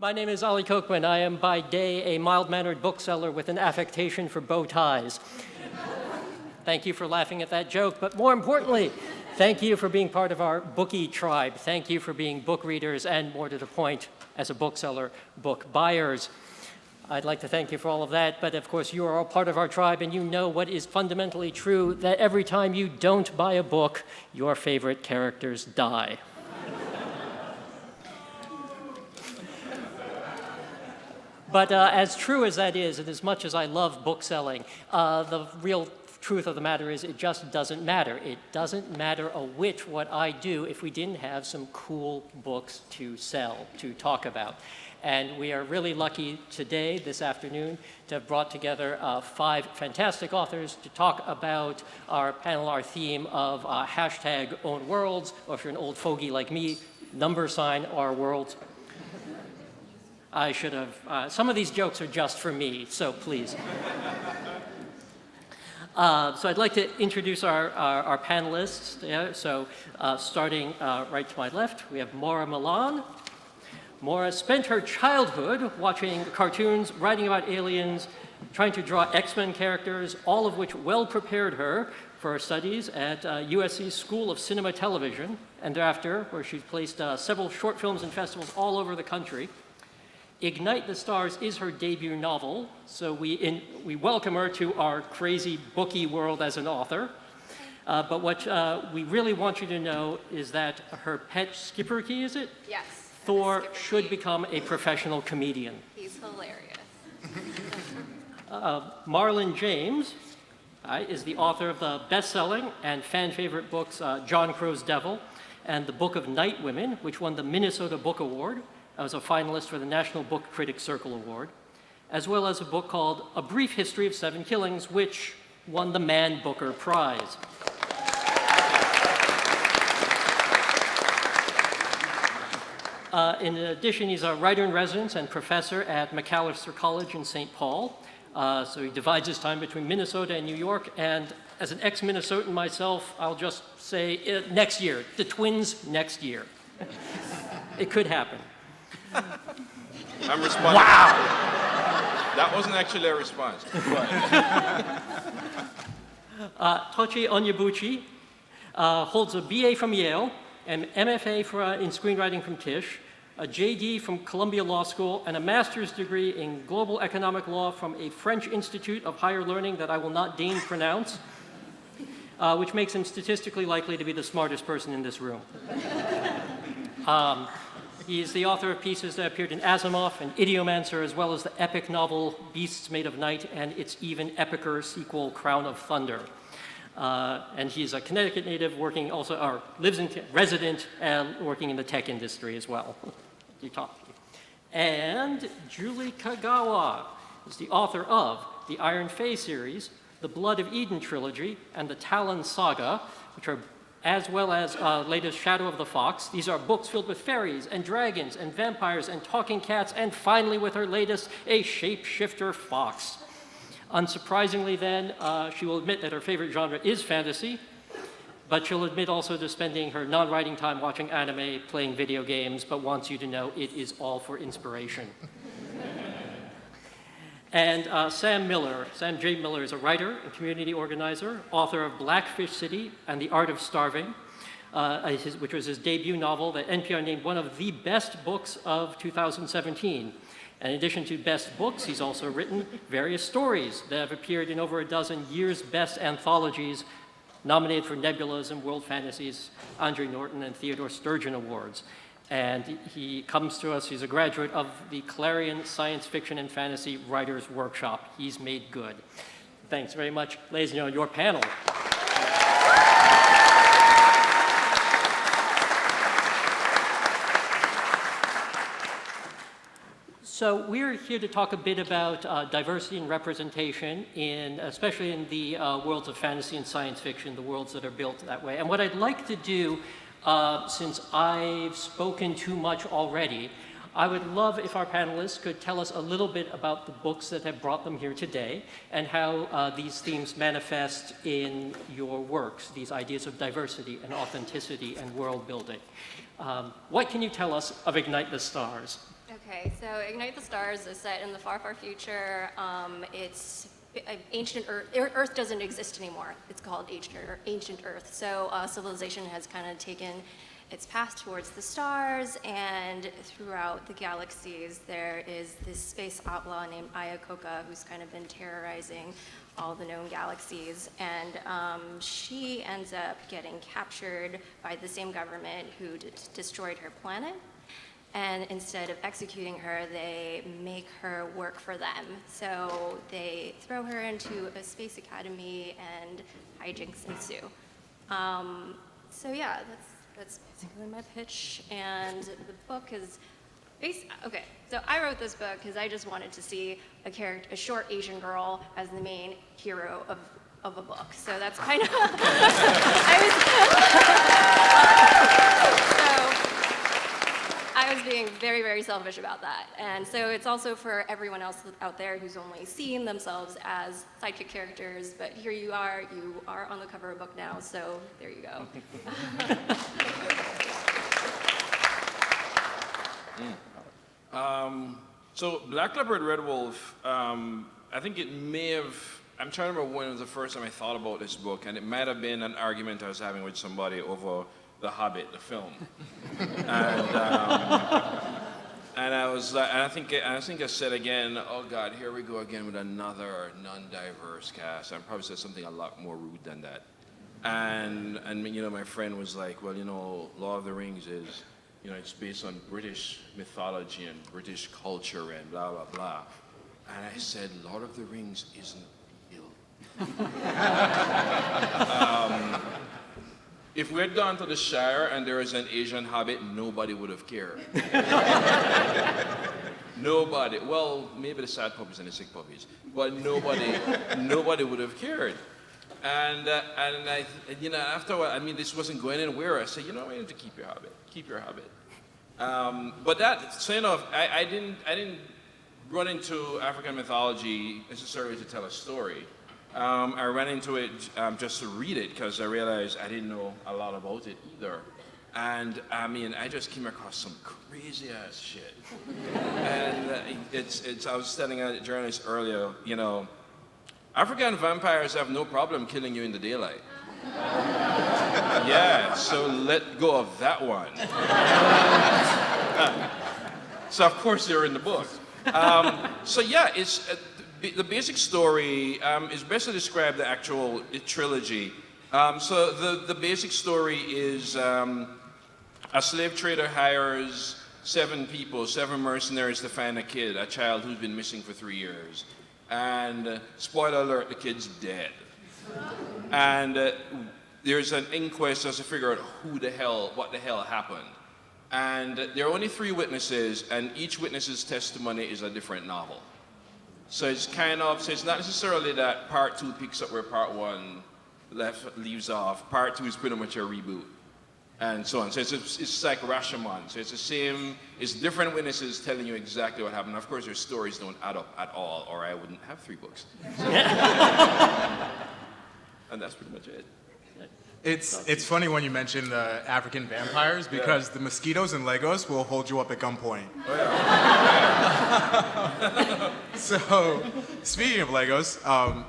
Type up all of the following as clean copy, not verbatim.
My name is Ali Kokmen. I am by day a mild-mannered bookseller with an affectation for bow ties. Thank you for laughing at that joke, but more importantly, thank you for being part of our bookie tribe. Thank you for being book readers and, more to the point, as a bookseller, book buyers. I'd like to thank you for all of that, but of course you are all part of our tribe and you know what is fundamentally true, that every time you don't buy a book, your favorite characters die. But as true as that is, and as much as I love bookselling, the real truth of the matter is it just doesn't matter. It doesn't matter a whit what I do if we didn't have some cool books to sell, to talk about. And we are really lucky today, this afternoon, to have brought together 5 fantastic authors to talk about our panel, our theme of hashtag own worlds, or if you're an old fogey like me, # our worlds. I should have, some of these jokes are just for me, so please. So I'd like to introduce our panelists. Yeah, so starting right to my left, we have Maura Milan. Maura spent her childhood watching cartoons, writing about aliens, trying to draw X-Men characters, all of which well prepared her for her studies at USC's School of Cinema Television, and thereafter, where she's placed several short films and festivals all over the country. Ignite the Stars is her debut novel, so we welcome her to our crazy bookie world as an author. But what we really want you to know is that her pet Skipperkey, is it? Yes. Thor should become a professional comedian. He's hilarious. Marlon James is the author of the best-selling and fan-favorite books John Crow's Devil and The Book of Night Women, which won the Minnesota Book Award. I was a finalist for the National Book Critics Circle Award, as well as a book called A Brief History of 7 Killings, which won the Man Booker Prize. In addition, he's a writer-in-residence and professor at Macalester College in St. Paul. So he divides his time between Minnesota and New York, and as an ex-Minnesotan myself, I'll just say next year, the Twins next year. It could happen. I'm responding. Wow! That wasn't actually a response. Tochi Onyebuchi holds a BA from Yale, an MFA in screenwriting from Tisch, a JD from Columbia Law School, and a master's degree in global economic law from a French Institute of Higher Learning that I will not deign pronounce, which makes him statistically likely to be the smartest person in this room. He is the author of pieces that appeared in Asimov and Idiomancer, as well as the epic novel Beasts Made of Night and its even epicer sequel, Crown of Thunder. And he's a Connecticut native, working also, or lives in, resident, and working in the tech industry as well. And Julie Kagawa is the author of the Iron Fae series, the Blood of Eden trilogy, and the Talon saga, which are as well as latest Shadow of the Fox. These are books filled with fairies and dragons and vampires and talking cats, and finally with her latest, a shapeshifter fox. Unsurprisingly then, she will admit that her favorite genre is fantasy, but she'll admit also to spending her non-writing time watching anime, playing video games, but wants you to know it is all for inspiration. And Sam J. Miller is a writer and community organizer, author of Blackfish City and the Art of Starving, which was his debut novel that NPR named one of the best books of 2017. In addition to best books, he's also written various stories that have appeared in over a dozen years' best anthologies, nominated for Nebulas and World Fantasy's Andre Norton and Theodore Sturgeon Awards. And he comes to us, he's a graduate of the Clarion Science Fiction and Fantasy Writers Workshop. He's made good. Thanks very much, ladies and gentlemen, your panel. So we're here to talk a bit about diversity and representation, especially in the worlds of fantasy and science fiction, the worlds that are built that way. And what I'd like to do, since I've spoken too much already, I would love if our panelists could tell us a little bit about the books that have brought them here today and how these themes manifest in your works, these ideas of diversity and authenticity and world building. What can you tell us of Ignite the Stars? Okay. Okay, so Ignite the Stars is set in the far, far future. It's ancient Earth. Earth doesn't exist anymore. It's called ancient Earth. So civilization has kind of taken its path towards the stars, and throughout the galaxies, there is this space outlaw named Ayakoka who's kind of been terrorizing all the known galaxies. And she ends up getting captured by the same government who destroyed her planet. And instead of executing her, they make her work for them. So they throw her into a space academy and hijinks ensue. So yeah, that's basically my pitch. And the book is okay, so I wrote this book because I just wanted to see a short Asian girl as the main hero of a book. So that's kind of, I was being very, very selfish about that. And so it's also for everyone else out there who's only seeing themselves as sidekick characters, but here you are on the cover of a book now, so there you go. So Black Leopard, Red Wolf, I think it may have, I'm trying to remember when was the first time I thought about this book, and it might have been an argument I was having with somebody over The Hobbit, the film. And I was like, and I think I said again, oh God, here we go again with another non-diverse cast. I probably said something a lot more rude than that. And you know, my friend was like, well, you know, Lord of the Rings is, you know, it's based on British mythology and British culture and blah, blah, blah. And I said, Lord of the Rings isn't real. If we had gone to the Shire and there was an Asian hobbit, nobody would have cared. Nobody. Well, maybe the sad puppies and the sick puppies, but nobody would have cared. And I, you know, after a while, I mean, this wasn't going anywhere. I said, you know, you need to keep your hobbit. Keep your hobbit. But that, so you know, I didn't run into African mythology necessarily to tell a story. I ran into it just to read it because I realized I didn't know a lot about it either. And I mean, I just came across some crazy ass shit. And I was telling a journalist earlier, you know, African vampires have no problem killing you in the daylight. Yeah, so let go of that one. So of course they're in the book. So yeah, it's the basic story is best to describe the actual trilogy. So the basic story is a slave trader hires 7 mercenaries to find a child who's been missing for 3 years. And spoiler alert, the kid's dead. And there's an inquest as to figure out what the hell happened. And there are only 3 witnesses, and each witness's testimony is a different novel. So it's it's not necessarily that part 2 picks up where part 1 leaves off. Part 2 is pretty much a reboot, and so on. So it's like Rashomon. So it's the same, it's different witnesses telling you exactly what happened. Of course, their stories don't add up at all, or I wouldn't have 3 books. So, and that's pretty much it. It's funny when you mention the African vampires because the mosquitoes in Legos will hold you up at gunpoint. Oh, yeah. So, speaking of Legos,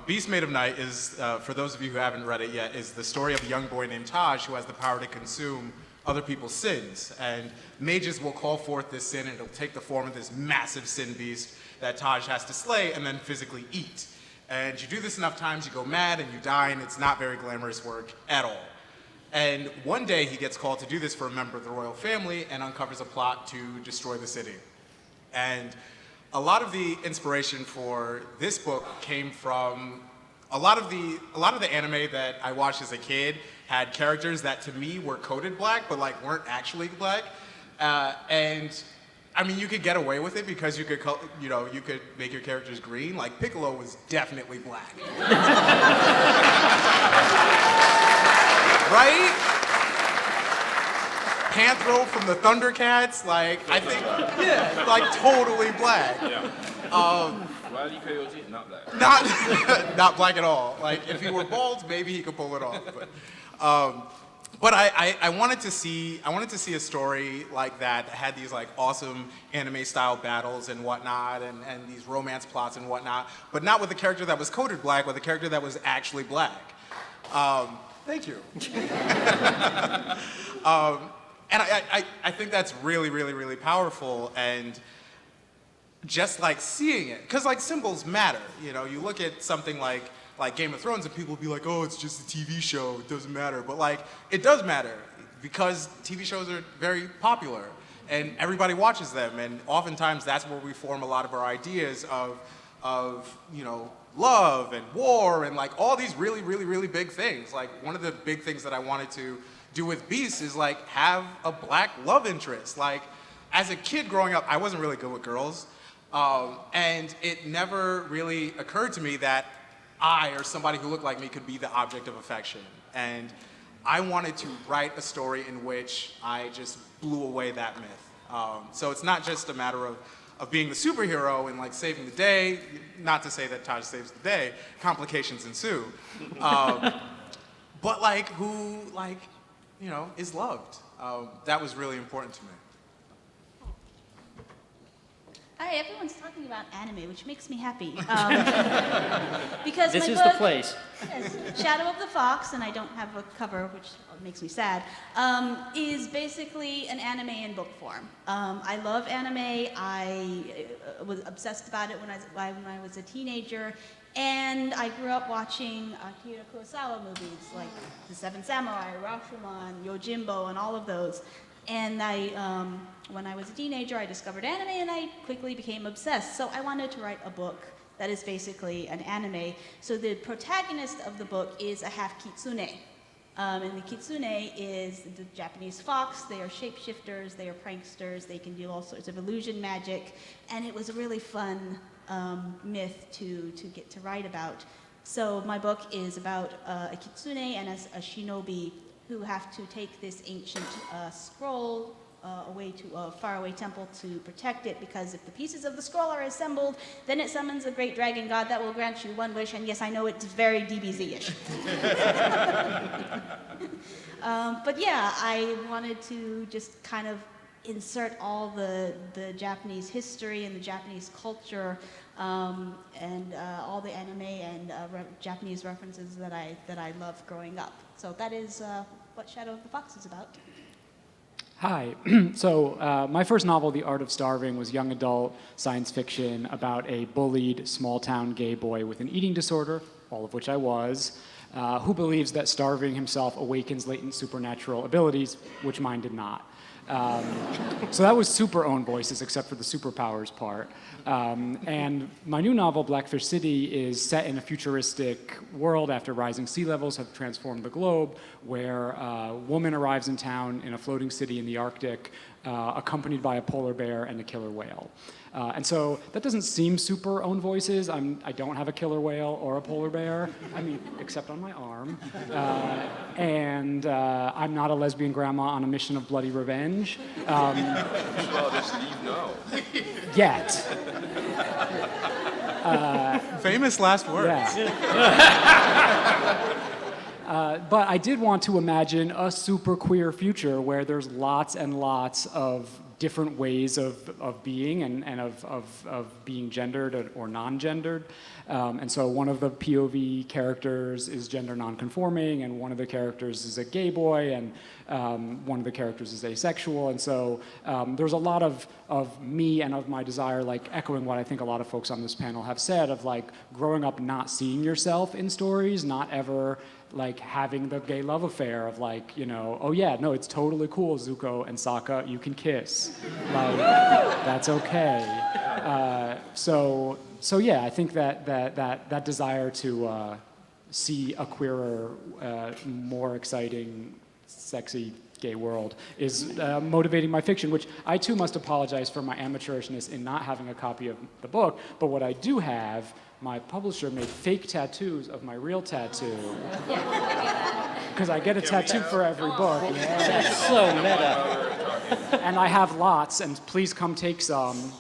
Beast Made of Night is, for those of you who haven't read it yet, is the story of a young boy named Taj who has the power to consume other people's sins. And mages will call forth this sin and it'll take the form of this massive sin beast that Taj has to slay and then physically eat. And you do this enough times, you go mad and you die, and it's not very glamorous work at all. And one day he gets called to do this for a member of the royal family and uncovers a plot to destroy the city. And a lot of the inspiration for this book came from a lot of the anime that I watched as a kid had characters that to me were coded black, but like weren't actually black. And I mean, you could get away with it because you could make your characters green. Like Piccolo was definitely black. Right? Panthro from the Thundercats, like, I think, yeah, like totally black. Yeah. Wile E. Coyote, not black. Not black at all. Like, if he were bald, maybe he could pull it off. But, But I wanted to see a story like that had these like awesome anime style battles and whatnot, and these romance plots and whatnot, but not with a character that was coded black, with a character that was actually black. Thank you. And I think that's really, really, really powerful, and just like seeing it, because like symbols matter. You know, you look at something like Game of Thrones and people will be like, oh, it's just a TV show, it doesn't matter. But like, it does matter, because TV shows are very popular and everybody watches them, and oftentimes that's where we form a lot of our ideas of you know, love and war and like all these really, really, really big things. Like one of the big things that I wanted to do with Beast is like have a black love interest. Like as a kid growing up, I wasn't really good with girls. And it never really occurred to me that I or somebody who looked like me could be the object of affection. And I wanted to write a story in which I just blew away that myth. So it's not just a matter of being the superhero and like saving the day. Not to say that Taj saves the day, complications ensue. But like who, like, you know, is loved. That was really important to me. Hi, everyone's talking about anime, which makes me happy. Because This my is book, the place. yes, Shadow of the Fox, and I don't have a cover, which makes me sad, is basically an anime in book form. I love anime. I was obsessed about it when I was a teenager, and I grew up watching Akira Kurosawa movies like The Seven Samurai, Rashomon, Yojimbo, and all of those. And when I was a teenager, I discovered anime, and I quickly became obsessed. So I wanted to write a book that is basically an anime. So the protagonist of the book is a half kitsune. And the kitsune is the Japanese fox. They are shapeshifters, they are pranksters, they can do all sorts of illusion magic. And it was a really fun myth to get to write about. So my book is about a kitsune and a shinobi who have to take this ancient scroll away to a faraway temple to protect it, because if the pieces of the scroll are assembled, then it summons a great dragon god that will grant you one wish, and yes, I know it's very DBZ-ish. But yeah, I wanted to just kind of insert all the Japanese history and the Japanese culture and all the anime and Japanese references that I loved growing up. So that is what Shadow of the Fox is about. Hi. So my first novel, The Art of Starving, was young adult science fiction about a bullied small-town gay boy with an eating disorder, all of which I was, who believes that starving himself awakens latent supernatural abilities, which mine did not. So that was super own voices, except for the superpowers part. And my new novel, Blackfish City, is set in a futuristic world after rising sea levels have transformed the globe, where a woman arrives in town in a floating city in the Arctic, accompanied by a polar bear and a killer whale. And so that doesn't seem super own voices. I don't have a killer whale or a polar bear, I mean, except on my arm. And I'm not a lesbian grandma on a mission of bloody revenge. Well, just leave no. Yet. Famous last words. Yeah. But I did want to imagine a super queer future where there's lots and lots of different ways of being and of being gendered or non-gendered. And so one of the POV characters is gender non-conforming, and one of the characters is a gay boy, and one of the characters is asexual. And so there's a lot of me and of my desire, like echoing what I think a lot of folks on this panel have said, of like growing up not seeing yourself in stories, not ever like having the gay love affair of like, you know, oh yeah, no, it's totally cool, Zuko and Sokka, you can kiss. Like, that's okay. So yeah, I think that desire to see a queerer, more exciting, sexy gay world is motivating my fiction, which I too must apologize for my amateurishness in not having a copy of the book, but what I do have, my publisher made fake tattoos of my real tattoo. Because I get a tattoo for every book. Yeah. That's so meta. And I have lots, and please come take some.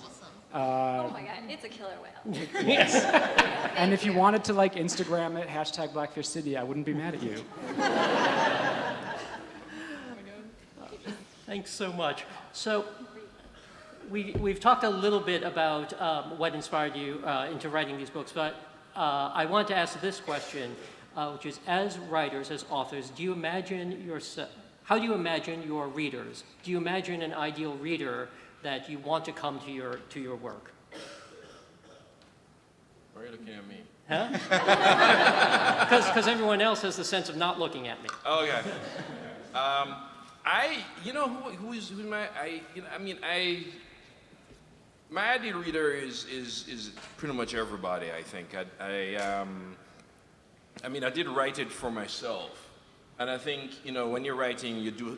Oh my god, it's a killer whale. Yes. And if you wanted to like Instagram it, #BlackfishCity, I wouldn't be mad at you. Thanks so much. So we've talked a little bit about what inspired you into writing these books, but I want to ask this question, which is, as writers, as authors, do you imagine how do you imagine your readers? Do you imagine an ideal reader that you want to come to your work? Why are you looking at me? Huh? Because everyone else has the sense of not looking at me. Oh, okay. Who's my, my ideal reader is pretty much everybody, I think. I did write it for myself. And I think, when you're writing, you do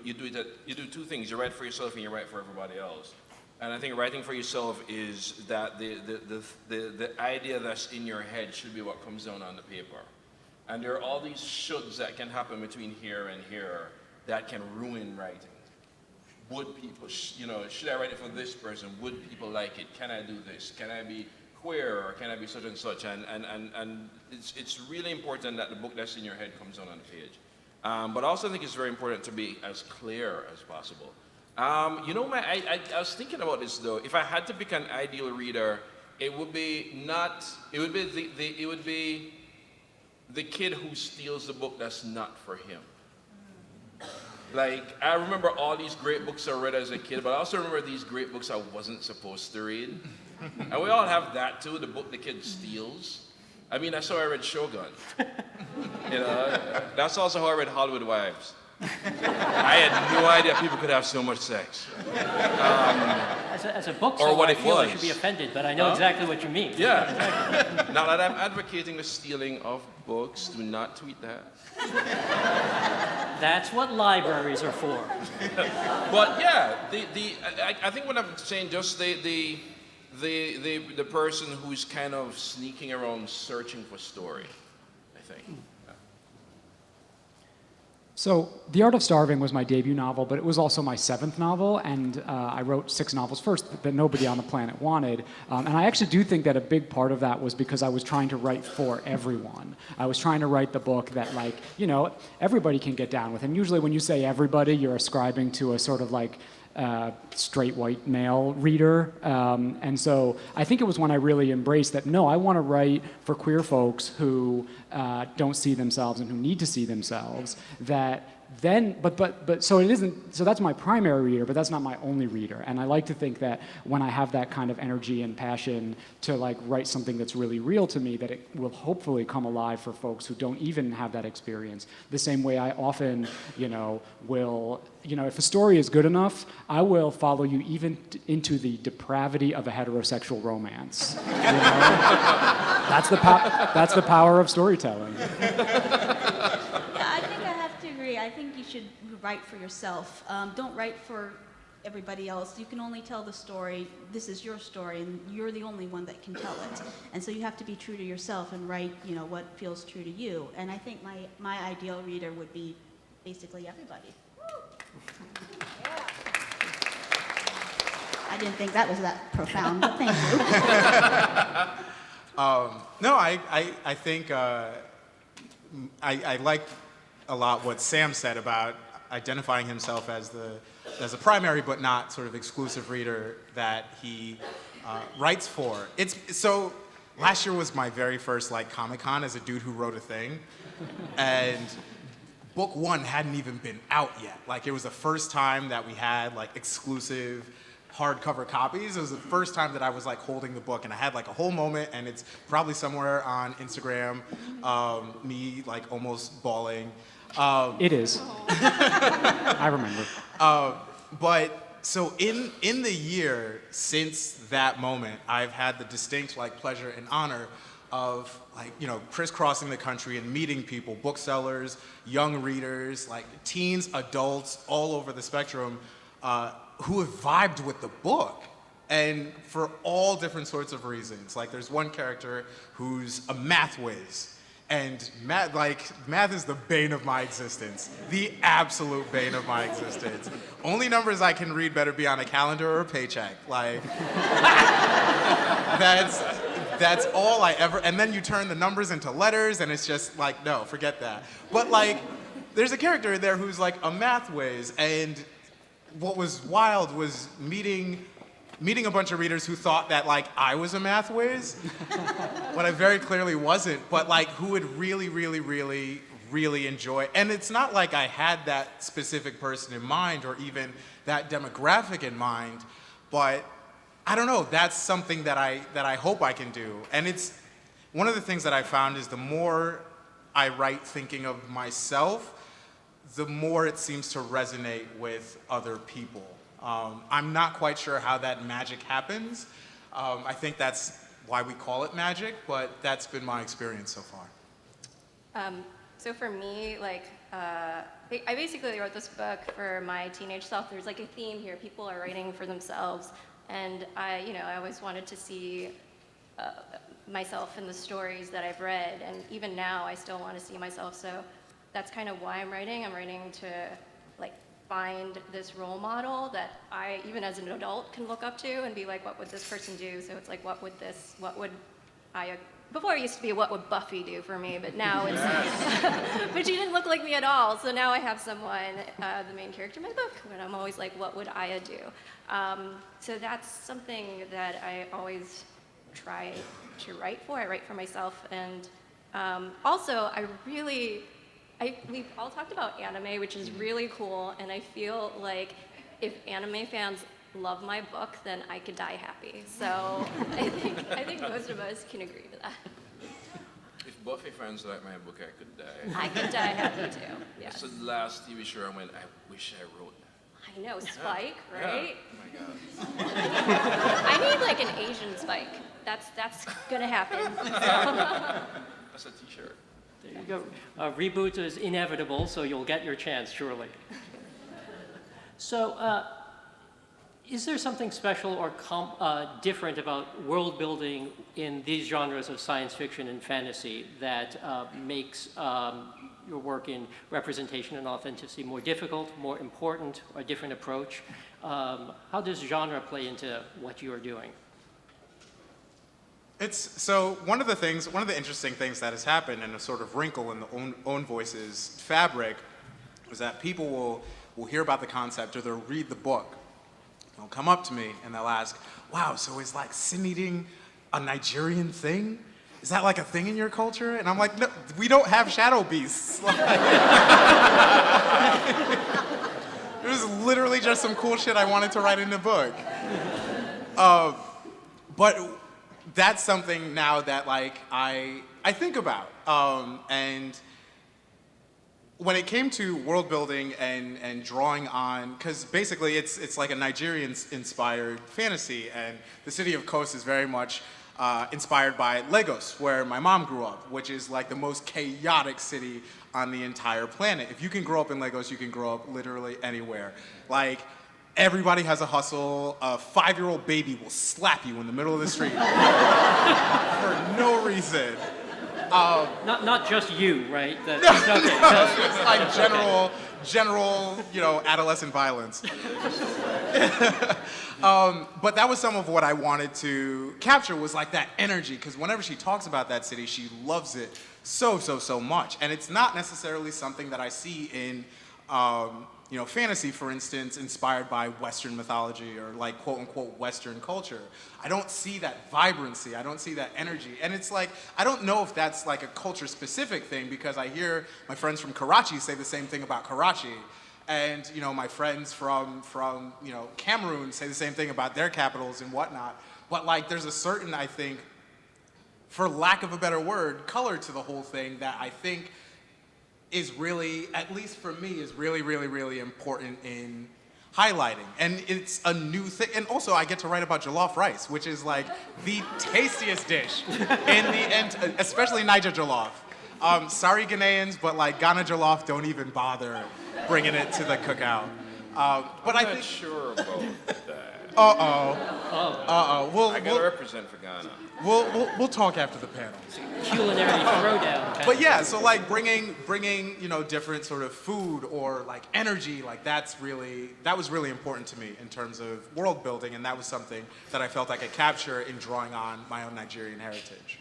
two things. You write for yourself and you write for everybody else. And I think writing for yourself is that the idea that's in your head should be what comes down on the paper. And there are all these shoulds that can happen between here and here that can ruin writing. Would people, should I write it for this person? Would people like it? Can I do this? Can I be queer, or can I be such and such? And it's really important that the book that's in your head comes down on the page. But also I think it's very important to be as clear as possible. I was thinking about this though. If I had to pick an ideal reader, it would be the kid who steals the book that's not for him. Like, I remember all these great books I read as a kid, but I also remember these great books I wasn't supposed to read. And we all have that too, the book the kid steals. That's how I read Shogun. That's also how I read Hollywood Wives. I had no idea people could have so much sex. As a book, or what I it feel was. I should be offended, but I know exactly what you mean. Yeah. Now that I'm advocating the stealing of books, do not tweet that. That's what libraries are for. But yeah, I think what I'm saying, just the person who's kind of sneaking around searching for story, I think. So, The Art of Starving was my debut novel, but it was also my 7th novel, and I wrote 6 novels first that nobody on the planet wanted. And I actually do think that a big part of that was because I was trying to write for everyone. I was trying to write the book that, everybody can get down with. And usually when you say everybody, you're ascribing to a sort of straight white male reader. And so I think it was when I really embraced that, no, I want to write for queer folks who don't see themselves and who need to see themselves, that then, so it isn't, so that's my primary reader, but that's not my only reader. And I like to think that when I have that kind of energy and passion to write something that's really real to me, that it will hopefully come alive for folks who don't even have that experience. The same way I often, will, if a story is good enough, I will follow you even into the depravity of a heterosexual romance. That's the power of storytelling. I think you should write for yourself. Don't write for everybody else. You can only tell the story. This is your story, and you're the only one that can tell it. And so you have to be true to yourself and write, what feels true to you. And I think my ideal reader would be basically everybody. Yeah. I didn't think that was that profound, but thank you. No, I think I like a lot what Sam said about identifying himself as a primary but not sort of exclusive reader that he writes for. So last year was my very first Comic-Con as a dude who wrote a thing, and book 1 hadn't even been out yet. It was the first time that we had exclusive hardcover copies. It was the first time that I was holding the book, and I had a whole moment, and it's probably somewhere on Instagram, me almost bawling. It is. I remember. But so in the year since that moment, I've had the distinct pleasure and honor of crisscrossing the country and meeting people, booksellers, young readers, teens, adults, all over the spectrum, who have vibed with the book, and for all different sorts of reasons. There's one character who's a math whiz, and math is the bane of my existence, the absolute bane of my existence. Only numbers I can read better be on a calendar or a paycheck. That's all I ever. And then you turn the numbers into letters, and it's just no, forget that. But there's a character there who's a math whiz, and what was wild was meeting a bunch of readers who thought that like I was a math whiz, when I very clearly wasn't, but like who would really, really, really, really enjoy. And it's not like I had that specific person in mind or even that demographic in mind, but I don't know, that's something that I hope I can do. And it's one of the things that I found is the more I write thinking of myself, the more it seems to resonate with other people. I'm not quite sure how that magic happens. I think that's why we call it magic, but that's been my experience so far. So for me, like, I basically wrote this book for my teenage self. There's like a theme here. People are writing for themselves, and I always wanted to see myself in the stories that I've read, and even now I still want to see myself. So that's kind of why I'm writing. I'm writing to like find this role model that I, even as an adult, can look up to and be like, what would this person do? So it's like, what would I, before it used to be what would Buffy do for me, but now it's, but she didn't look like me at all. So now I have someone, the main character in my book, and I'm always like, what would Aya do? So that's something that I always try to write for. I write for myself, and also we've all talked about anime, which is really cool, and I feel like if anime fans love my book, then I could die happy. So I think most of us can agree to that. If Buffy fans like my book, I could die. I could die happy too. Yes. It's the last TV show I went, I wish I wrote that. I know, Spike, right? Yeah. Oh my God. I need like an Asian Spike. That's gonna happen. That's a t-shirt. There you go. Reboot is inevitable, so you'll get your chance, surely. So, is there something special or different about world building in these genres of science fiction and fantasy that makes your work in representation and authenticity more difficult, more important, or a different approach? How does genre play into what you are doing? So one of the interesting things that has happened, and a sort of wrinkle in the own voices fabric, was that people will hear about the concept or they'll read the book. They'll come up to me and they'll ask, wow, so is like sin eating a Nigerian thing? Is that like a thing in your culture? And I'm like, no, we don't have shadow beasts. It was literally just some cool shit I wanted to write in the book. But that's something now that like I think about. And when it came to world building and drawing on, because basically it's like a Nigerian-inspired fantasy, and the city of Kos is very much inspired by Lagos, where my mom grew up, which is like the most chaotic city on the entire planet. If you can grow up in Lagos, you can grow up literally anywhere. Like, everybody has a hustle. A 5-year-old baby will slap you in the middle of the street for no reason. Not just you, right? Okay. It's like general, adolescent violence. But that was some of what I wanted to capture, was like that energy, because whenever she talks about that city, she loves it so much. And it's not necessarily something that I see in fantasy, for instance, inspired by Western mythology or like quote unquote Western culture. I don't see that vibrancy. I don't see that energy. And it's like, I don't know if that's like a culture specific thing, because I hear my friends from Karachi say the same thing about Karachi. And my friends from Cameroon say the same thing about their capitals and whatnot. But like, there's a certain, I think, for lack of a better word, color to the whole thing that I think is really, at least for me, is really, really, really important in highlighting. And it's a new thing. And also, I get to write about jollof rice, which is like the tastiest dish in the end, especially Niger jollof. Sorry, Ghanaians, but like Ghana jollof, don't even bother bringing it to the cookout. But I'm not sure about that. I gotta represent for Ghana. We'll talk after the panel. Culinary throwdown. But yeah, so like bringing different sort of food or like energy, like that was really important to me in terms of world building, and that was something that I felt I could capture in drawing on my own Nigerian heritage.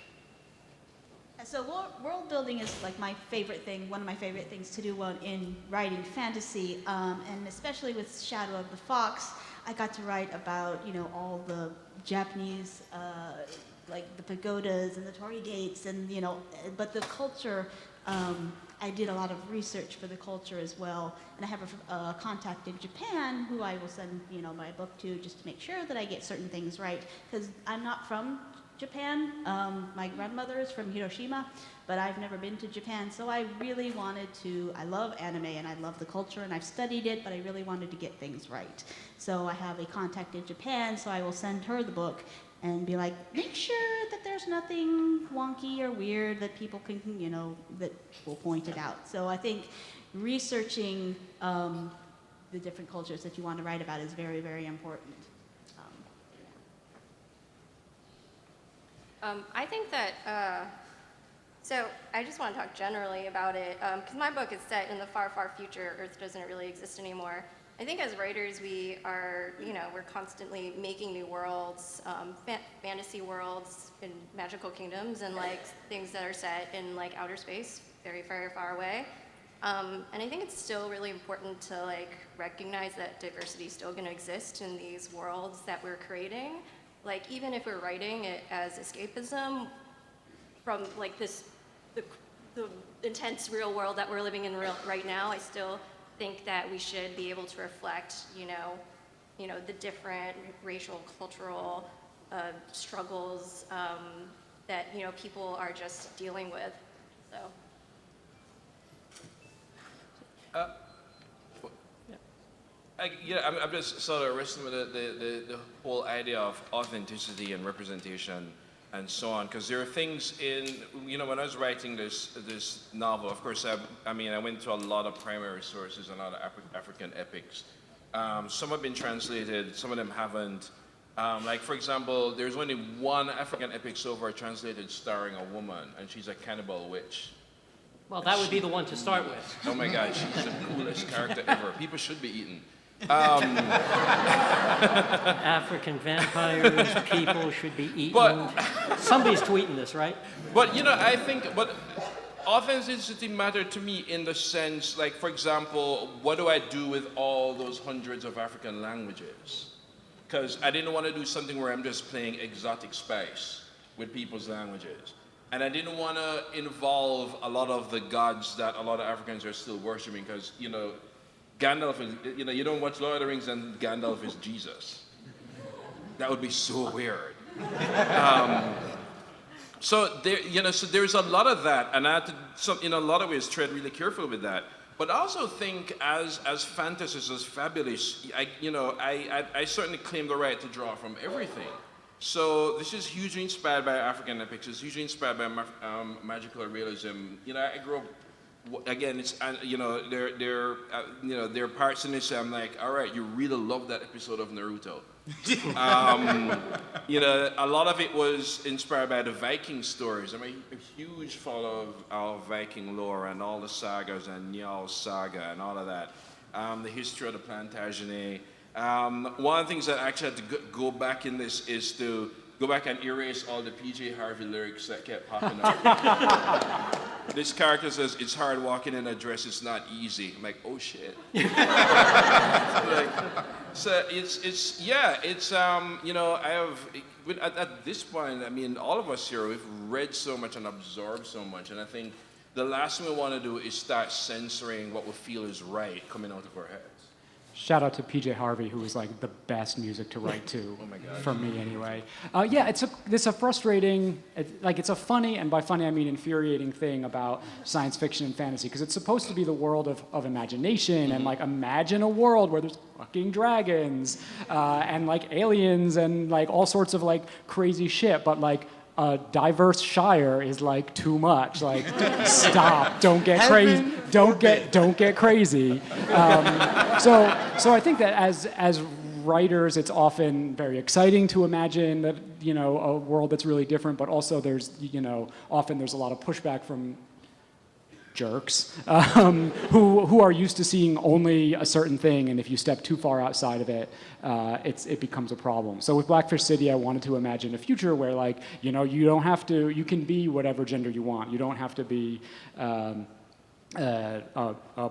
So world building is like my favorite thing, one of my favorite things to do in writing fantasy, and especially with Shadow of the Fox, I got to write about, all the Japanese, like the pagodas and the torii gates, and, but the culture, I did a lot of research for the culture as well, and I have a contact in Japan who I will send, my book to just to make sure that I get certain things right, because I'm not from Japan. My grandmother is from Hiroshima, but I've never been to Japan, so I really wanted to, I love anime and I love the culture and I've studied it, but I really wanted to get things right. So I have a contact in Japan, so I will send her the book and be like, make sure that there's nothing wonky or weird that people can, that will point it out. So I think researching the different cultures that you want to write about is very, very important. I think that, so I just want to talk generally about it, because my book is set in the far, far future. Earth doesn't really exist anymore. I think as writers, we are, we're constantly making new worlds, fantasy worlds in magical kingdoms, and like things that are set in like outer space, very, very far away. And I think it's still really important to like recognize that diversity is still going to exist in these worlds that we're creating. Like, even if we're writing it as escapism from like the intense real world that we're living in right now, I still think that we should be able to reflect, the different racial, cultural struggles that, people are just dealing with, so. I'm just sort of wrestling with the whole idea of authenticity and representation and so on, because there are things in, when I was writing this novel, of course, I went to a lot of primary sources and a lot of African epics. Some have been translated, some of them haven't. Like, for example, there's only one African epic so far translated starring a woman, and she's a cannibal witch. Well, that would be the one to start with. Oh my God, she's the coolest character ever. People should be eaten. African vampires, people should be eaten. Somebody's tweeting this, right? But I think, authenticity mattered to me in the sense, like, for example, what do I do with all those hundreds of African languages? Because I didn't want to do something where I'm just playing exotic spice with people's languages. And I didn't want to involve a lot of the gods that a lot of Africans are still worshiping, because, Gandalf is, you don't watch Lord of the Rings and Gandalf is Jesus. That would be so weird. So there's a lot of that, and I had to, in a lot of ways, tread really careful with that. But I also think as fantasists, as fabulous, I certainly claim the right to draw from everything. So this is hugely inspired by African epics. It's hugely inspired by magical realism. I grew up. Again, it's there are parts in this I'm like, all right, you really love that episode of Naruto. A lot of it was inspired by the Viking stories. I'm a huge follower of Viking lore and all the sagas and Njal saga and all of that. The history of the Plantagenet. One of the things that I actually had to go back in this is to go back and erase all the PJ Harvey lyrics that kept popping up. This character says, "It's hard walking in a dress, it's not easy." I'm like, oh shit. So I have, at this point, all of us here, we've read so much and absorbed so much, and I think the last thing we want to do is start censoring what we feel is right coming out of our heads. Shout out to PJ Harvey, who was like the best music to write to, Oh my God. for me anyway. It's a frustrating, it's a funny, and by funny I mean infuriating thing about science fiction and fantasy, because it's supposed to be the world of imagination, and like imagine a world where there's fucking dragons, and like aliens, and like all sorts of like crazy shit, but like a diverse Shire is like too much. Like, stop! Don't get crazy! Don't get crazy! So I think that as writers, it's often very exciting to imagine that a world that's really different. But also, often there's a lot of pushback from jerks who are used to seeing only a certain thing, and if you step too far outside of it, it becomes a problem. So with Blackfish City, I wanted to imagine a future where, like, you don't have to, you can be whatever gender you want. You don't have to be a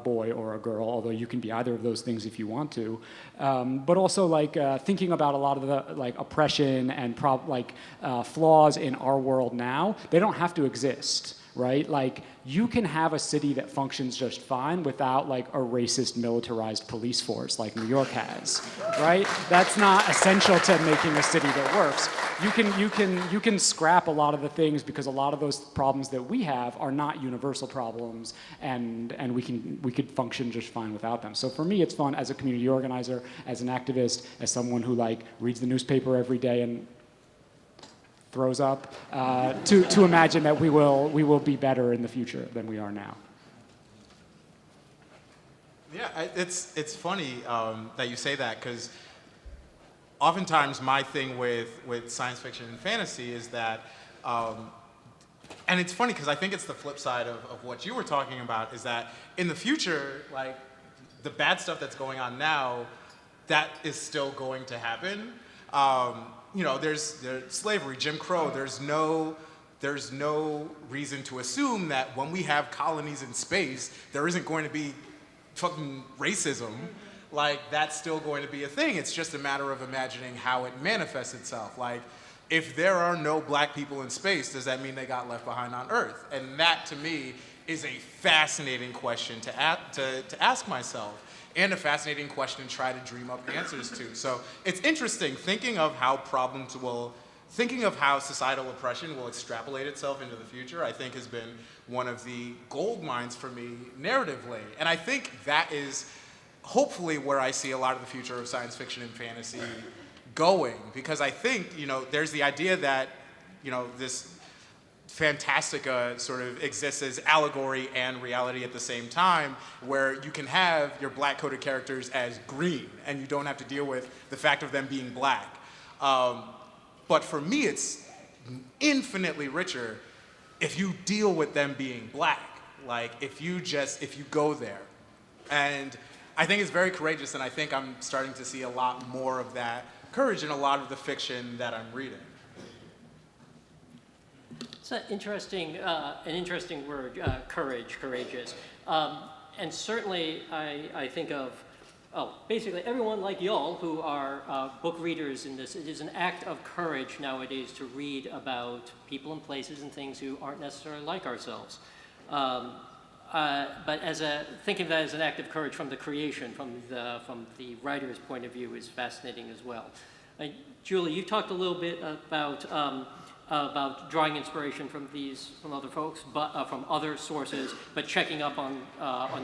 boy or a girl, although you can be either of those things if you want to. But also, like, thinking about a lot of the, like, oppression and flaws in our world now, they don't have to exist. Right? Like, you can have a city that functions just fine without, like, a racist militarized police force like New York has, right? That's not essential to making a city that works. You can scrap a lot of the things, because a lot of those problems that we have are not universal problems, and we could function just fine without them. So for me, it's fun as a community organizer, as an activist, as someone who, like, reads the newspaper every day and throws up, to imagine that we will be better in the future than we are now. Yeah, it's funny that you say that, because oftentimes my thing with science fiction and fantasy is that, and it's funny because I think it's the flip side of what you were talking about, is that in the future, like, the bad stuff that's going on now, that is still going to happen. There's slavery, Jim Crow. There's no reason to assume that when we have colonies in space, there isn't going to be fucking racism. Like, that's still going to be a thing. It's just a matter of imagining how it manifests itself. Like, if there are no black people in space, does that mean they got left behind on Earth? And that, to me, is a fascinating question to ask myself, and a fascinating question to try to dream up answers to. So it's interesting thinking of how societal oppression will extrapolate itself into the future, I think has been one of the gold mines for me narratively. And I think that is hopefully where I see a lot of the future of science fiction and fantasy going, because I think, there's the idea that, this Fantastica sort of exists as allegory and reality at the same time, where you can have your black-coded characters as green, and you don't have to deal with the fact of them being black. But for me, it's infinitely richer if you deal with them being black. Like, if you go there. And I think it's very courageous, and I think I'm starting to see a lot more of that courage in a lot of the fiction that I'm reading. It's an interesting word, courage, courageous. And certainly I think of, basically everyone like y'all who are book readers in this. It is an act of courage nowadays to read about people and places and things who aren't necessarily like ourselves. But thinking of that as an act of courage from the creation, from the writer's point of view, is fascinating as well. Julie, you talked a little bit about drawing inspiration from other folks, but from other sources, but checking up on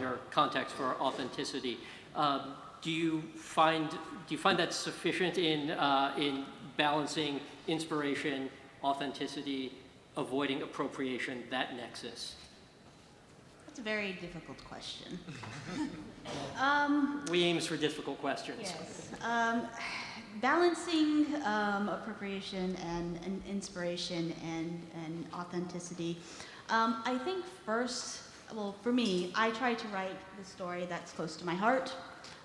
your context for authenticity. Do you find that sufficient in balancing inspiration, authenticity, avoiding appropriation, that nexus? That's a very difficult question. We aim for difficult questions. Yes. Balancing appropriation and inspiration and authenticity. I think first, well, for me, I try to write the story that's close to my heart,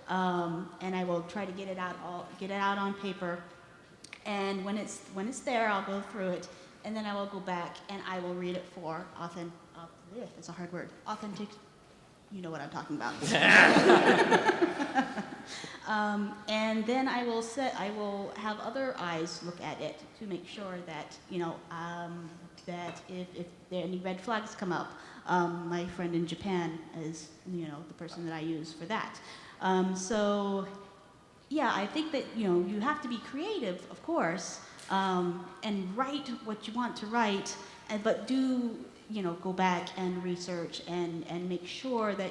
and I will try to get it out on paper. And when it's there, I'll go through it, and then I will go back and I will read it for it's a hard word. Authentic. You know what I'm talking about. And then I will have other eyes look at it to make sure that, that if there any red flags come up, my friend in Japan is, the person that I use for that. So, yeah, I think that, you have to be creative, of course, and write what you want to write, but do, go back and research and make sure that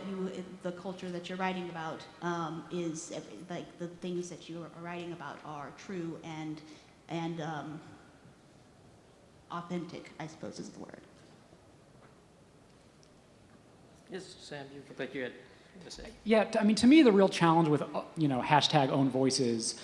the culture that you're writing about is like the things that you are writing about are true and authentic, I suppose is the word. Yes, Sam, you look like you had to say. Yeah, to me, the real challenge with, hashtag own voices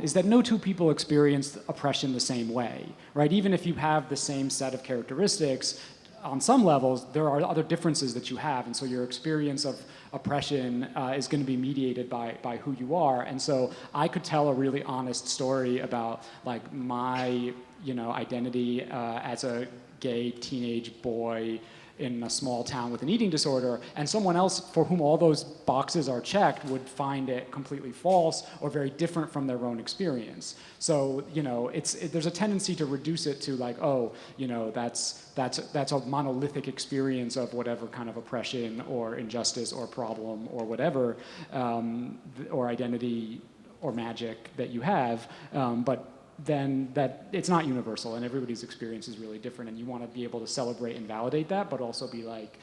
is that no two people experience oppression the same way, right? Even if you have the same set of characteristics, on some levels, there are other differences that you have, and so your experience of oppression is going to be mediated by who you are. And so I could tell a really honest story about like my, identity as a gay teenage boy in a small town with an eating disorder, and someone else for whom all those boxes are checked would find it completely false or very different from their own experience. So, there's a tendency to reduce it to like, that's a monolithic experience of whatever kind of oppression or injustice or problem or whatever, or identity or magic that you have, but then that it's not universal and everybody's experience is really different, and you want to be able to celebrate and validate that, but also be like,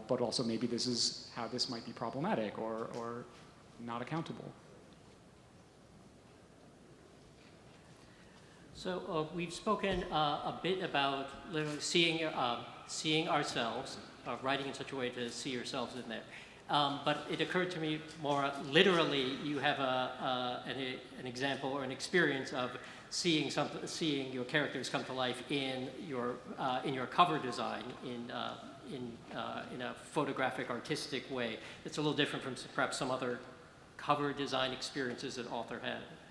but also maybe this is how this might be problematic or not accountable. So we've spoken a bit about literally seeing ourselves, writing in such a way to see yourselves in there. But it occurred to me more literally, you have an example or an experience of seeing your characters come to life in your cover design in a photographic, artistic way. It's a little different from perhaps some other cover design experiences that author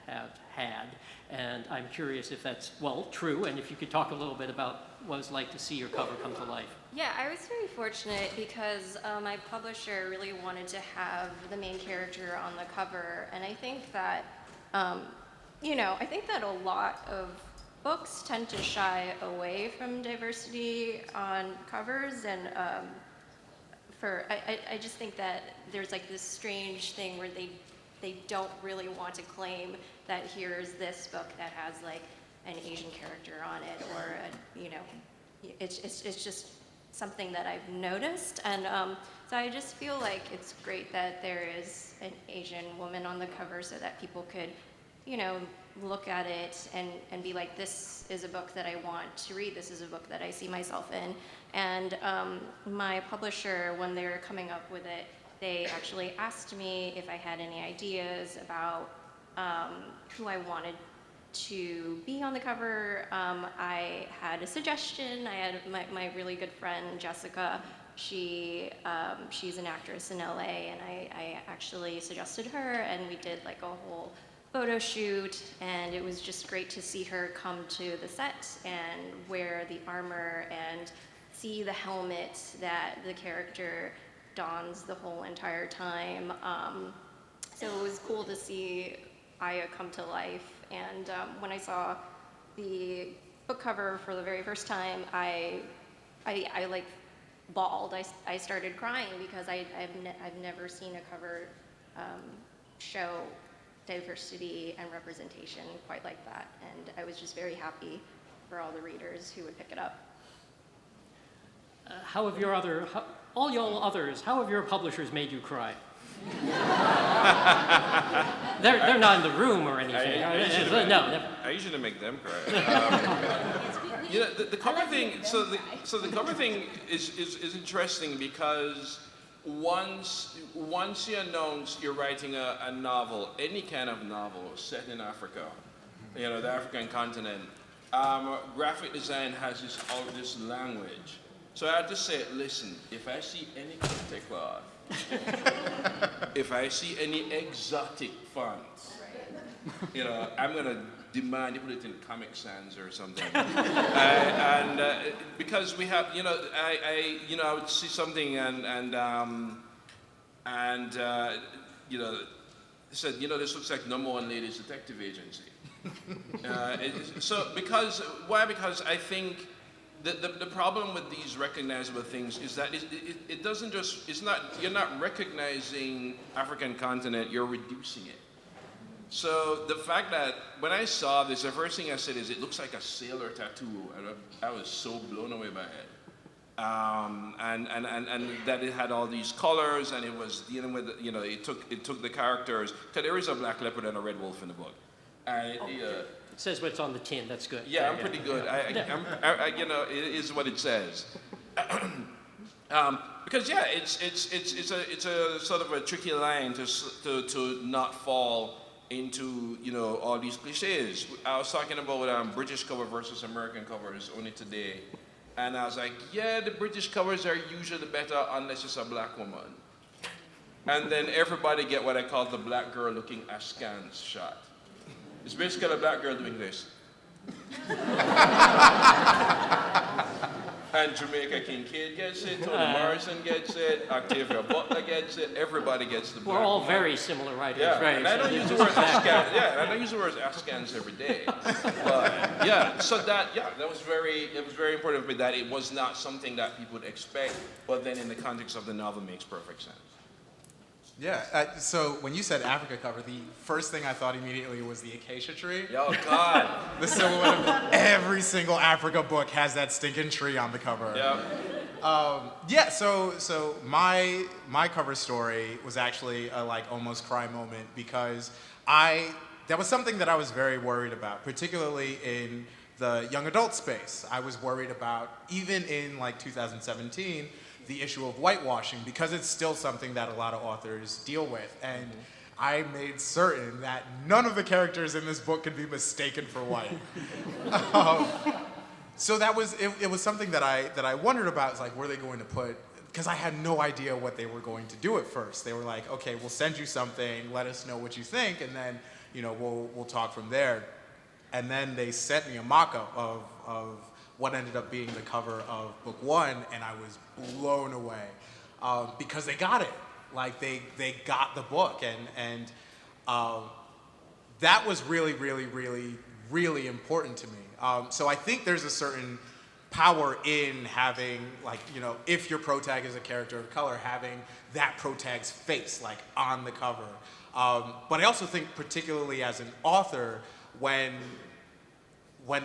have had. And I'm curious if that's, true, and if you could talk a little bit about what it's like to see your cover come to life. Yeah, I was very fortunate because my publisher really wanted to have the main character on the cover, and I think that, a lot of books tend to shy away from diversity on covers, and I just think that there's like this strange thing where they don't really want to claim that here's this book that has like an Asian character on it, or it's just something that I've noticed, and so I just feel like it's great that there is an Asian woman on the cover so that people could, look at it and be like, this is a book that I want to read, this is a book that I see myself in. And my publisher, when they were coming up with it, they actually asked me if I had any ideas about who I wanted to be on the cover. I had a suggestion. I had my really good friend Jessica. She's an actress in LA, and I actually suggested her, and we did like a whole photo shoot, and it was just great to see her come to the set and wear the armor and see the helmet that the character dons the whole entire time. So it was cool to see Aya come to life, and when I saw the book cover for the very first time, I like bawled. I started crying because I've never seen a cover show diversity and representation quite like that, and I was just very happy for all the readers who would pick it up. How have all y'all others, how have your publishers made you cry? they're not in the room or anything. I usually make them cry. The cover thing. So the cover thing is interesting because once you announce you're writing a novel, any kind of novel set in Africa, the African continent, graphic design has this language. So I had to say, listen, if I see any kente cloth, if I see any exotic fonts, I'm gonna demand you put it in Comic Sans or something. Because we have, I would see something and said, this looks like #1 Ladies Detective Agency. Because I think the problem with these recognizable things is that it doesn't just, you're not recognizing African continent, you're reducing it. So the fact that when I saw this, the first thing I said is, it looks like a sailor tattoo, and I was so blown away by it. And that it had all these colors, and it was dealing with, it took the characters, because there is a black leopard and a red wolf in the book. It says what's on the tin. That's good. Yeah, I'm pretty good. It is what it says. Because it's a sort of a tricky line to not fall into all these cliches. I was talking about British cover versus American covers only today, And I was like, yeah, the British covers are usually better unless it's a black woman. And then everybody get what I call the black girl looking askance shot. It's basically a black girl doing this. And Jamaica Kincaid gets it, Toni Morrison gets it, Octavia Butler gets it, everybody gets the black We're all woman. very similar writers, Yeah, right? and I don't use the word askance. Yeah, I don't use the word askance every day. But yeah, so that was very important for me that it was not something that people would expect, but then in the context of the novel makes perfect sense. Yeah, so when you said Africa cover, the first thing I thought immediately was the acacia tree. Oh God. The silhouette of every single Africa book has that stinking tree on the cover. Yeah. So my cover story was actually a like almost cry moment because that was something that I was very worried about, particularly in the young adult space. I was worried about, even in like 2017, the issue of whitewashing, because it's still something that a lot of authors deal with. And I made certain that none of the characters in this book could be mistaken for white. So that was, it was something that I wondered about. It's like, were they going to put, because I had no idea what they were going to do at first. They were like, okay, we'll send you something, let us know what you think, and then, we'll talk from there. And then they sent me a mock-up of what ended up being the cover of book 1, and I was blown away because they got it. Like they got the book, and that was really, really, really, really important to me. So I think there's a certain power in having, like, if your protag is a character of color, having that protag's face like on the cover. But I also think, particularly as an author, when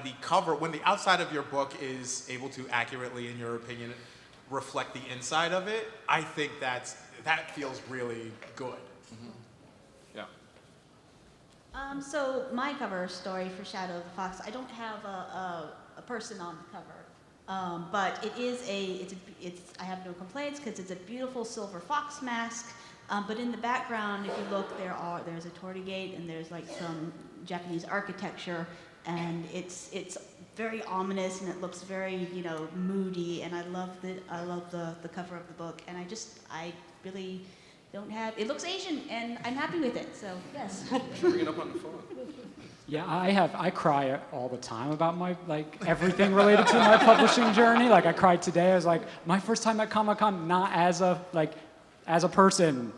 the outside of your book is able to accurately, in your opinion, reflect the inside of it, I think that feels really good. Mm-hmm. Yeah. So my cover story for Shadow of the Fox, I don't have a person on the cover, but it is I have no complaints because it's a beautiful silver fox mask. But in the background, if you look, there's a tortigate and there's like some Japanese architecture. And it's very ominous and it looks very moody, and I love the cover of the book, and I really don't have, it looks Asian and I'm happy with it, so yes. Bring it up on the phone. Yeah, I cry all the time about my, everything related to my publishing journey. Like, I cried today. I was like, my first time at Comic-Con, not as a person,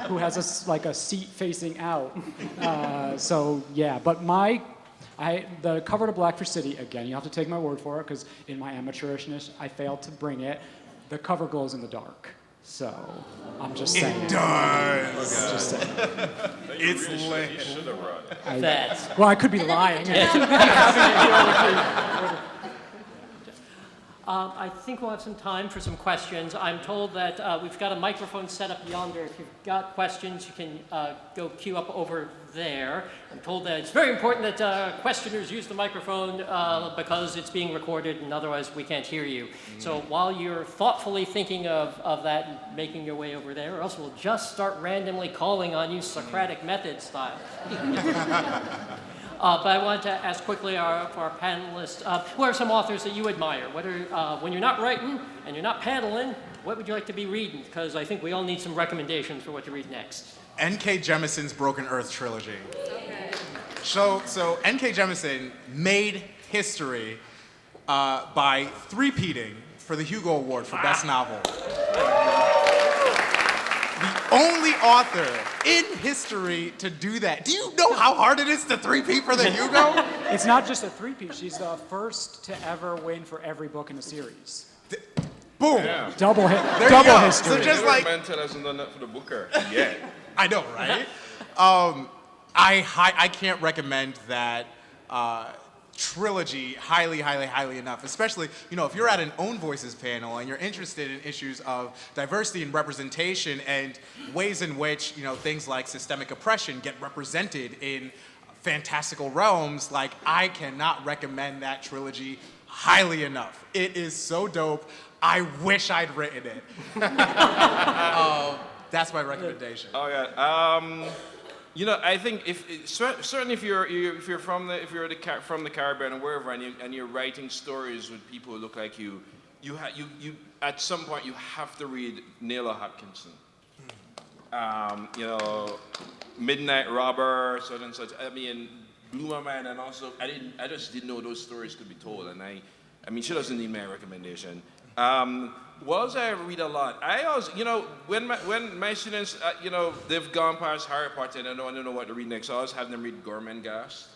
who has a seat facing out. So yeah, but the cover to Blackfish City, again, you have to take my word for it, because in my amateurishness, I failed to bring it. The cover glows in the dark. So I'm just saying. It does. Just saying. It's lit. Well, I could be lying. I think we'll have some time for some questions. I'm told that we've got a microphone set up yonder. If you've got questions, you can go queue up over there. I'm told that it's very important that questioners use the microphone because it's being recorded and otherwise we can't hear you. So while you're thoughtfully thinking of that and making your way over there, or else we'll just start randomly calling on you Socratic method style. But I wanted to ask quickly for our panelists, who are some authors that you admire? When you're not writing and you're not paneling, what would you like to be reading? Because I think we all need some recommendations for what to read next. N.K. Jemisin's Broken Earth trilogy. Okay. So N.K. Jemisin made history by three-peating for the Hugo Award for Best Novel. The only author in history to do that. Do you know how hard it is to three-peat for the Hugo? It's not just a three-piece. She's the first to ever win for every book in a series. Boom. Yeah. Double There you double go. history. So just like, Mantel hasn't done that for the Booker yet. I know, right? I can't recommend that trilogy highly enough, especially, if you're at an Own Voices panel and you're interested in issues of diversity and representation and ways in which, things like systemic oppression get represented in fantastical realms, like, I cannot recommend that trilogy highly enough. It is so dope. I wish I'd written it. That's my recommendation. Oh yeah. I think certainly if you're from the Caribbean or wherever, and you're writing stories with people who look like you at some point you have to read Naylor Hopkinson. Midnight Robber, such and such. I mean, blew my mind, and also I just didn't know those stories could be told, and I mean, she doesn't need my recommendation. What else I read a lot? I always, when my students, they've gone past Harry Potter and I don't know what to read next, so I always have them read Gormenghast.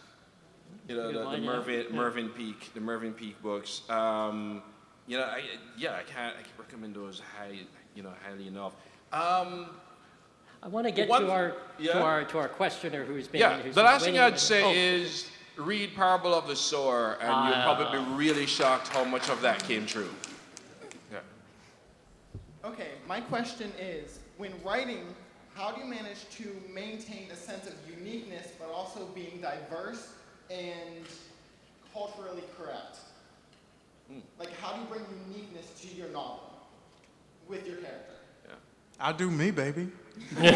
The Mervyn Peake books. I can't recommend those highly enough. I want to get to our questioner who's been. Yeah, the last thing I'd say is read Parable of the Sower, and you'll probably be really shocked how much of that came true. Yeah. Okay, my question is, when writing, how do you manage to maintain a sense of uniqueness, but also being diverse and culturally correct? Like, how do you bring uniqueness to your novel with your character? I'll do me, baby. You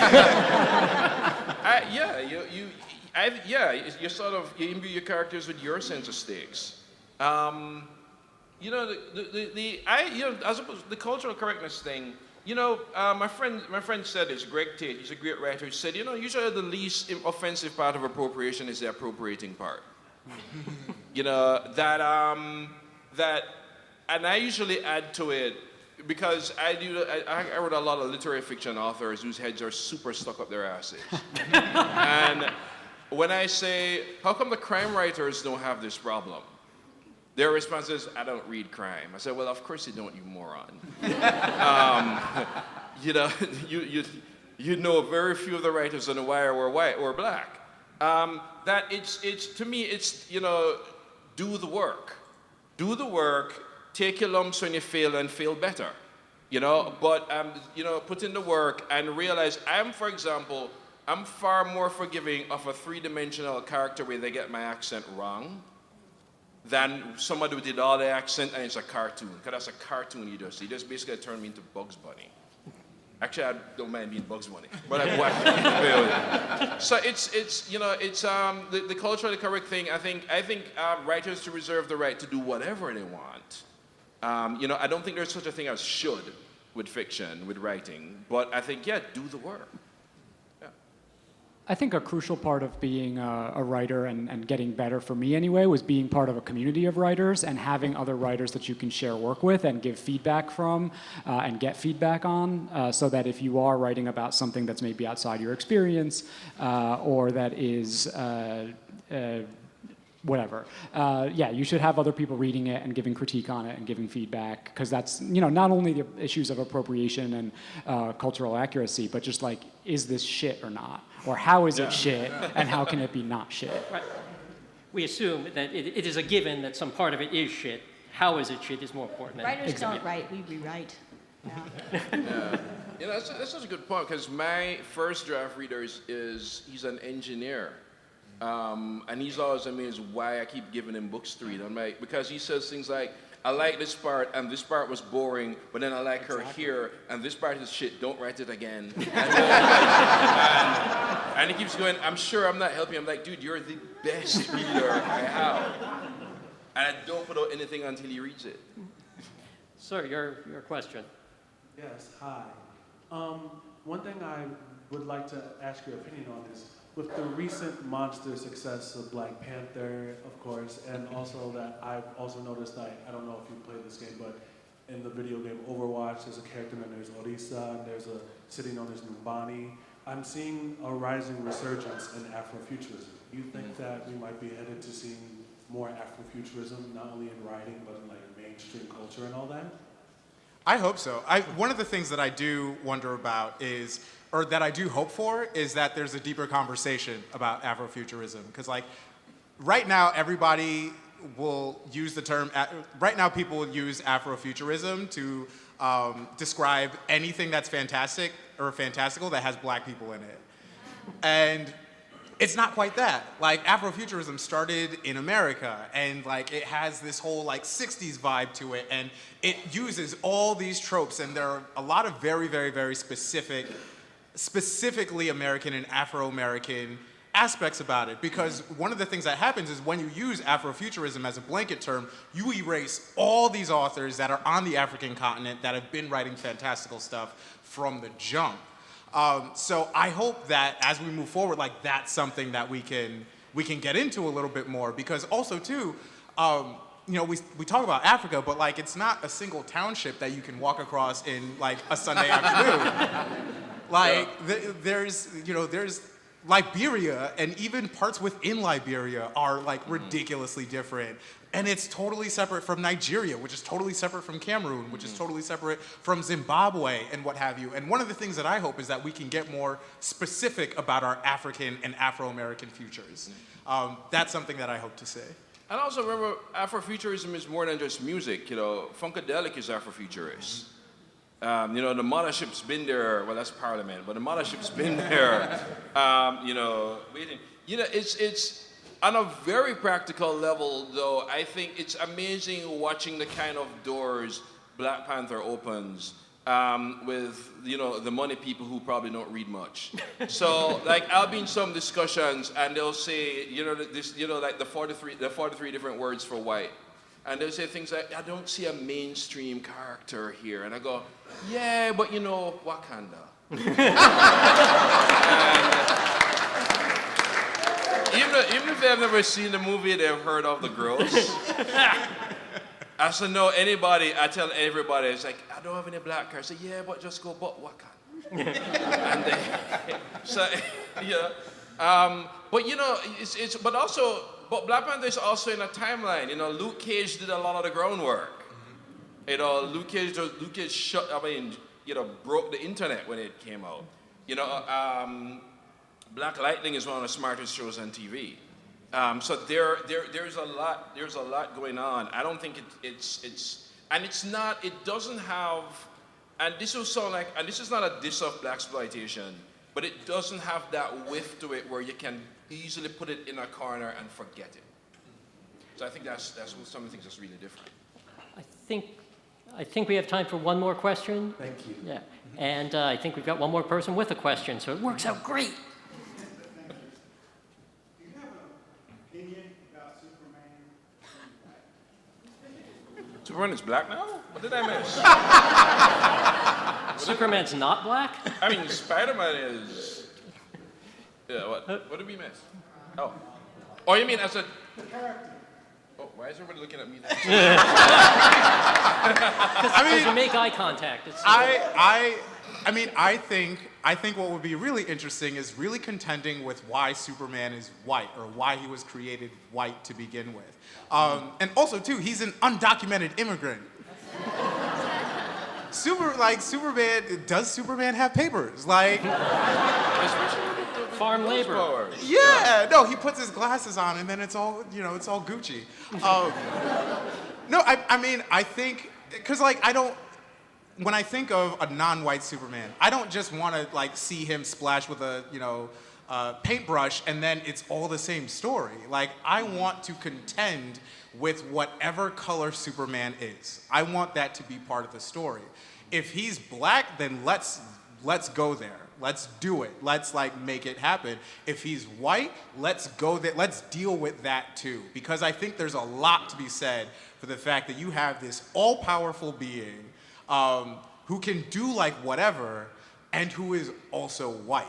sort of imbue your characters with your sense of stakes. As opposed to the cultural correctness thing. My friend said this. Greg Tate, he's a great writer. He said, usually the least offensive part of appropriation is the appropriating part. And I usually add to it. Because I wrote a lot of literary fiction authors whose heads are super stuck up their asses. And when I say, how come the crime writers don't have this problem? Their response is, I don't read crime. I said, well, of course you don't, you moron. You know very few of the writers on The Wire were white or black. That to me, it's, do the work. Do the work. Take your lumps when you fail and fail better, But put in the work and realize for example, I'm far more forgiving of a three-dimensional character where they get my accent wrong than somebody who did all the accent and it's a cartoon. Because that's a cartoon you just basically turned me into Bugs Bunny. Actually, I don't mind being Bugs Bunny, but I'm white. So it's the culturally correct thing. I think writers should reserve the right to do whatever they want. I don't think there's such a thing as should with fiction, with writing, but I think, do the work. Yeah. I think a crucial part of being a writer and getting better for me anyway was being part of a community of writers and having other writers that you can share work with and give feedback from and get feedback on so that if you are writing about something that's maybe outside your experience or that is whatever. You should have other people reading it and giving critique on it and giving feedback because that's, not only the issues of appropriation and cultural accuracy, but just like, is this shit or not? Or how is it shit and how can it be not shit? Right. We assume that it is a given that some part of it is shit. How is it shit is more important. Writers don't write, we rewrite. That's such a good point because my first draft reader he's an engineer. And he's always amazed why I keep giving him books to read. I'm like, because he says things like, I like this part, and this part was boring, but then I like her here, and this part is shit, don't write it again. and he keeps going, I'm sure I'm not helping. I'm like, dude, you're the best reader I have. And I don't put out anything until he reads it. Sir, your question. Yes, hi. One thing I would like to ask your opinion on is, with the recent monster success of Black Panther, of course, and also that I've also noticed, I don't know if you played this game, but in the video game Overwatch, there's a character named there's Orisa, and there's a city known as Numbani. I'm seeing a rising resurgence in Afrofuturism. Do you think that we might be headed to seeing more Afrofuturism, not only in writing, but in like mainstream culture and all that? I hope so. One of the things that I do wonder about or that I do hope for, is that there's a deeper conversation about Afrofuturism. Because like, right now everybody will use the term, right now people will use Afrofuturism to describe anything that's fantastic or fantastical that has black people in it. And it's not quite that. Like, Afrofuturism started in America, and like it has this whole like 60s vibe to it, and it uses all these tropes, and there are a lot of very, very, very specific specifically American and Afro-American aspects about it, because one of the things that happens is when you use Afrofuturism as a blanket term, you erase all these authors that are on the African continent that have been writing fantastical stuff from the jump. So I hope that as we move forward, like that's something that we can get into a little bit more, because also too, you know, we talk about Africa, but like it's not a single township that you can walk across in like a Sunday afternoon. Like there's Liberia, and even parts within Liberia are like ridiculously different. And it's totally separate from Nigeria, which is totally separate from Cameroon, which is totally separate from Zimbabwe and what have you. And one of the things that I hope is that we can get more specific about our African and Afro-American futures. That's something that I hope to say. And also remember, Afrofuturism is more than just music. You know, Funkadelic is Afrofuturist. You know, the mothership's been there. Well, that's Parliament, but the mothership's been there. You know, waiting. You know, it's on a very practical level, though. I think it's amazing watching the kind of doors Black Panther opens with, you know, the money people who probably don't read much. So, like, I'll be in some discussions and they'll say, you know, this, you know, like the 43 different words for white. And they'll say things like, I don't see a mainstream character here. And I go, yeah, but you know, Wakanda. Even if they've never seen the movie, they've heard of the Gross. I said, no, anybody, I tell everybody, it's like, I don't have any black characters. I say, yeah, but just go, but Wakanda. And they, so, yeah. But you know, but Black Panther is also in a timeline. You know, Luke Cage did a lot of the groundwork. You know, Luke Cage broke the internet when it came out. You know, Black Lightning is one of the smartest shows on TV. So there's a lot going on. I don't think it doesn't have, and this will sound like, and this is not a diss of blaxploitation, but it doesn't have that whiff to it where you can easily put it in a corner and forget it. So I think that's some of the things that's really different. I think we have time for one more question. Thank you. Yeah, and I think we've got one more person with a question, so it works out great. Do you have an opinion about Superman? Superman is black now? What did I miss? Superman's not black? I mean, Spider-Man is. Yeah, what did we miss? Oh, you mean as a character? Oh, why is everybody looking at me? Because you make eye contact. I think what would be really interesting is really contending with why Superman is white, or why he was created white to begin with. And also too, he's an undocumented immigrant. Superman, does Superman have papers? Like, farm labor. Yeah, no, he puts his glasses on and then it's all, you know, it's all Gucci. No, I think, because like when I think of a non-white Superman, I don't just want to like see him splash with a, you know, paintbrush and then it's all the same story. Like, I want to contend with whatever color Superman is. I want that to be part of the story. If he's black, then let's go there. Let's do it. Let's like make it happen. If he's white, let's go there. Let's deal with that too. Because I think there's a lot to be said for the fact that you have this all-powerful being who can do like whatever and who is also white.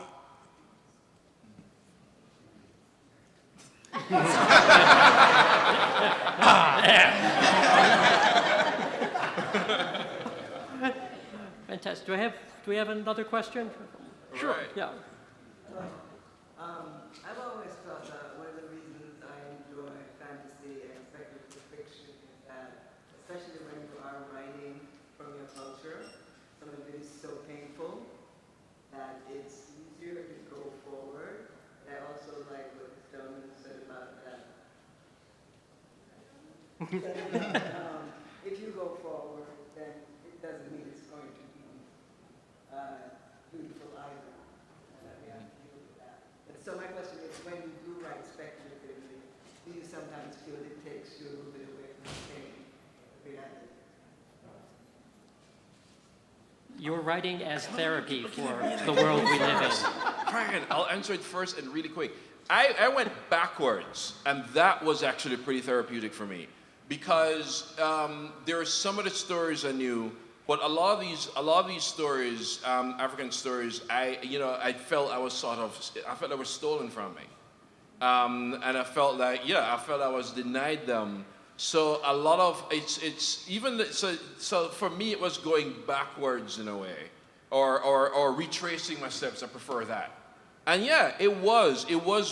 Fantastic. Do we have another question? Sure. Right. Yeah. I've always felt that one of the reasons I enjoy fantasy and speculative fiction is that, especially when you are writing from your culture, some of it is so painful that it's easier to go forward. I also like what Stone said about that. If you go forward, then it doesn't mean it's going to be beautiful either. We have to deal with that. But so my question is, when you do write speculatively, do you sometimes feel it takes you a little bit away from the same reality? You're writing as therapy for the world we live in. Brian, I'll answer it first and really quick. I went backwards, and that was actually pretty therapeutic for me, because there are some of the stories I knew, but a lot of these stories, African stories, I felt I was stolen from me, and I felt like I was denied them. So a lot of it's even so for me it was going backwards in a way, or retracing my steps. I prefer that. And yeah, it was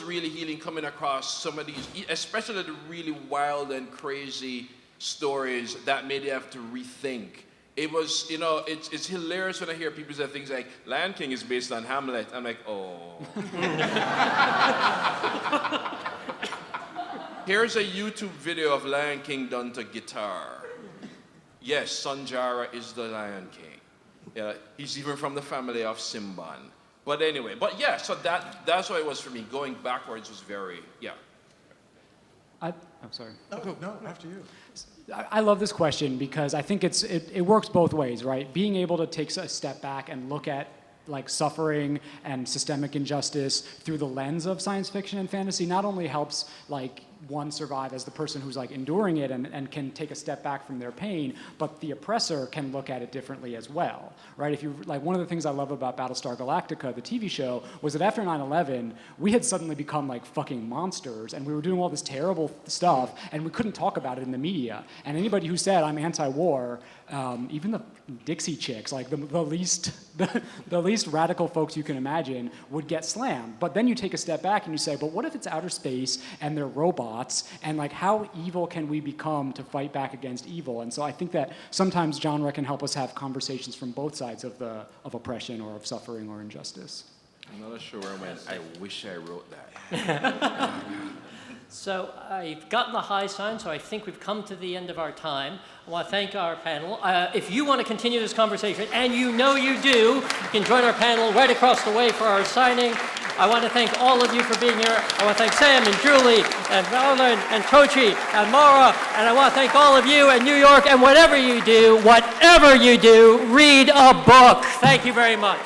really healing coming across some of these, especially the really wild and crazy stories that made you have to rethink. It was, it's hilarious when I hear people say things like, Lion King is based on Hamlet. I'm like, oh. Here's a YouTube video of Lion King done to guitar. Yes, Sanjara is the Lion King. Yeah, he's even from the family of Simban. But anyway, so that's what it was for me. Going backwards was very, yeah. I'm sorry. No, after you. I love this question because I think it works both ways, right? Being able to take a step back and look at like suffering and systemic injustice through the lens of science fiction and fantasy not only helps like one survive as the person who's like enduring it and can take a step back from their pain, but the oppressor can look at it differently as well, right? If you like, one of the things I love about Battlestar Galactica, the TV show, was that after 9/11, we had suddenly become like fucking monsters, and we were doing all this terrible stuff, and we couldn't talk about it in the media. And anybody who said I'm anti-war, even the Dixie Chicks, like the least radical folks you can imagine, would get slammed. But then you take a step back and you say, but what if it's outer space and they're robots, and like how evil can we become to fight back against evil? And so I think that sometimes genre can help us have conversations from both sides of oppression or of suffering or injustice. I'm not sure where I went. I wish I wrote that. So I've gotten the high sign, so I think we've come to the end of our time. I want to thank our panel. If you want to continue this conversation, and you know you do, you can join our panel right across the way for our signing. I want to thank all of you for being here. I want to thank Sam and Julie and Marlon and Tochi and Maura, and I want to thank all of you in New York, and whatever you do, read a book. Thank you very much.